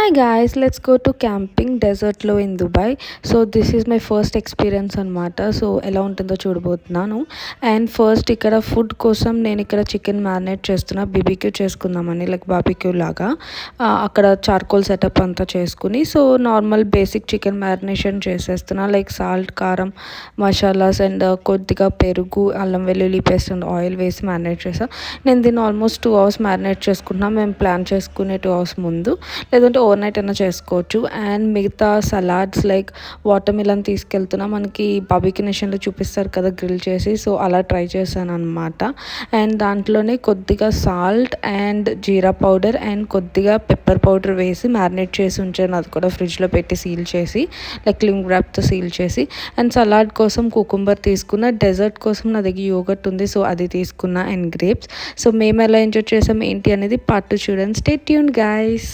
Hi guys, let's go to camping డెజర్ట్లో in Dubai. So this is my first experience అనమాట. సో ఎలా ఉంటుందో చూడబోతున్నాను. అండ్ ఫస్ట్ ఇక్కడ ఫుడ్ కోసం నేను ఇక్కడ చికెన్ మ్యారినేట్ చేస్తున్నా, బీబీక్యూ చేసుకుందామని, లైక్ బాబీక్యూ లాగా. అక్కడ చార్కోల్ సెటప్ అంతా చేసుకుని, so normal basic chicken marination చేసేస్తున్నా, లైక్ సాల్ట్, కారం, మసాలాస్ అండ్ కొద్దిగా పెరుగు, అల్లం వెల్లుల్లి పేస్ట్ అండ్ ఆయిల్ వేసి మ్యారినేట్ చేసాను. నేను దీన్ని ఆల్మోస్ట్ 2 hours మ్యారినేట్ చేసుకుంటున్నా. మేము ప్లాన్ చేసుకునే 2 hours ముందు, లేదంటే ఓవర్ నైట్ అయినా చేసుకోవచ్చు. అండ్ మిగతా సలాడ్స్ లైక్ వాటర్ మిలన్ తీసుకెళ్తున్నా, మనకి బాబీక్యూ నేషన్లో చూపిస్తారు కదా గ్రిల్ చేసి, సో అలా ట్రై చేశాను అనమాట. అండ్ దాంట్లోనే కొద్దిగా salt and jeera powder and కొద్దిగా పెప్పర్ పౌడర్ వేసి మ్యారినేట్ చేసి ఉంచాను. అది కూడా ఫ్రిడ్జ్లో పెట్టి సీల్ చేసి, లైక్ క్లింగ్ ర్యాప్తో సీల్ చేసి. అండ్ సలాడ్ కోసం కుకుంబర్ తీసుకున్న, డెజర్ట్ కోసం నా దగ్గర యోగర్ట్ ఉంది, సో అది తీసుకున్నా, అండ్ గ్రేప్స్. సో మేము ఎలా ఎంజాయ్ చేసాం ఏంటి అనేది పార్ట్ 2 చూడండి. Stay tuned guys.